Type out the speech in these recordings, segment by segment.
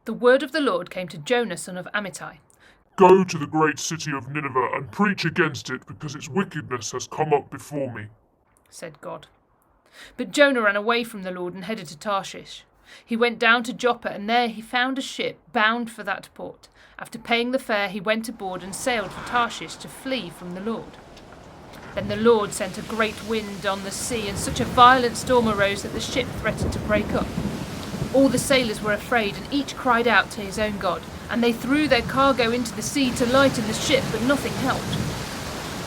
The word of the Lord came to Jonah, son of Amittai. Go to the great city of Nineveh and preach against it, because its wickedness has come up before me, said God. But Jonah ran away from the Lord and headed to Tarshish. He went down to Joppa, and there he found a ship bound for that port. After paying the fare, he went aboard and sailed for Tarshish to flee from the Lord. Then the Lord sent a great wind on the sea, and such a violent storm arose that the ship threatened to break up. All the sailors were afraid, and each cried out to his own God, and they threw their cargo into the sea to lighten the ship, but nothing helped.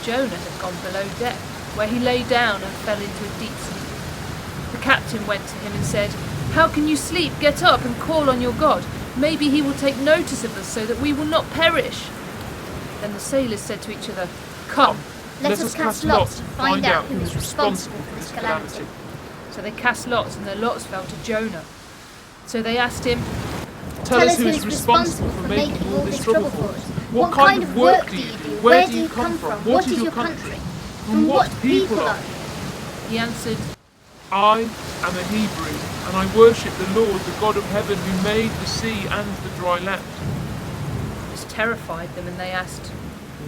Jonah had gone below deck, where he lay down and fell into a deep sleep. The captain went to him and said, "How can you sleep? Get up and call on your God. Maybe he will take notice of us so that we will not perish." Then the sailors said to each other, "Come, let us cast lots to find out who is responsible for this calamity." So they cast lots, and the lots fell to Jonah. So they asked him, "Tell us who is responsible for making all this trouble for us. What kind of work do you do? Where do you come from? What is your country? From what people are you?" He answered, "I am a Hebrew, and I worship the Lord, the God of heaven, who made the sea and the dry land." This terrified them, and they asked,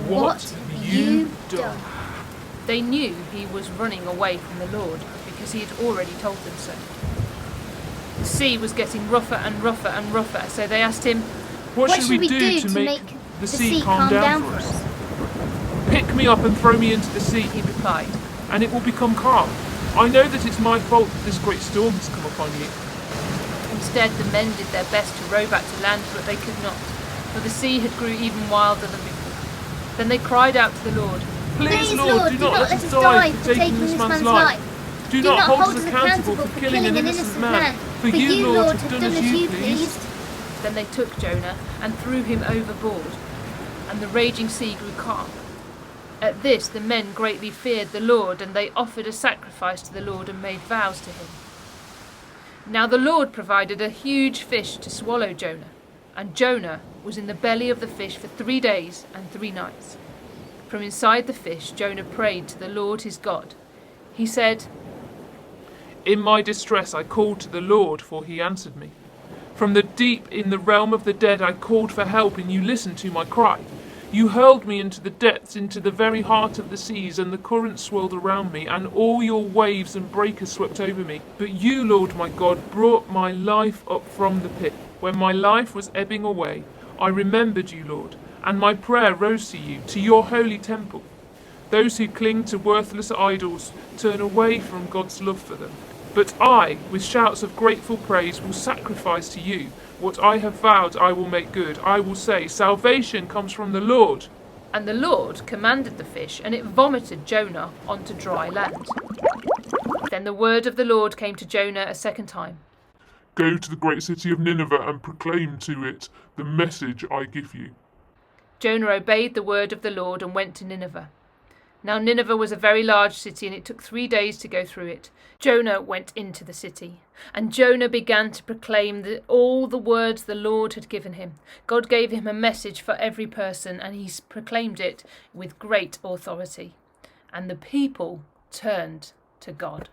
"What have you done?" They knew he was running away from the Lord, because he had already told them so. The sea was getting rougher and rougher and rougher, so they asked him, What should we do to make the sea calm down for us?" "Pick me up and throw me into the sea," he replied, "and it will become calm. I know that it's my fault that this great storm has come upon you." Instead, the men did their best to row back to land, but they could not, for the sea had grew even wilder than before. Then they cried out to the Lord, Please, Lord, do not let us die for taking this man's life. Do not hold us accountable for killing an innocent man, for you, Lord, have done as you pleased." Then they took Jonah and threw him overboard, and the raging sea grew calm. At this the men greatly feared the Lord, and they offered a sacrifice to the Lord and made vows to him. Now the Lord provided a huge fish to swallow Jonah, and Jonah was in the belly of the fish for 3 days and 3 nights. From inside the fish Jonah prayed to the Lord his God. He said, "In my distress I called to the Lord, for he answered me. From the deep in the realm of the dead I called for help, and you listened to my cry. You hurled me into the depths, into the very heart of the seas, and the currents swirled around me, and all your waves and breakers swept over me. But you, Lord my God, brought my life up from the pit. When my life was ebbing away, I remembered you, Lord, and my prayer rose to you, to your holy temple. Those who cling to worthless idols turn away from God's love for them. But I, with shouts of grateful praise, will sacrifice to you. What I have vowed I will make good. I will say, salvation comes from the Lord." And the Lord commanded the fish, and it vomited Jonah onto dry land. Then the word of the Lord came to Jonah a second time. Go to the great city of Nineveh and proclaim to it the message I give you. Jonah obeyed the word of the Lord and went to Nineveh. Now Nineveh was a very large city, and it took 3 days to go through it. Jonah went into the city, and Jonah began to proclaim all the words the Lord had given him. God gave him a message for every person, and he proclaimed it with great authority. And the people turned to God.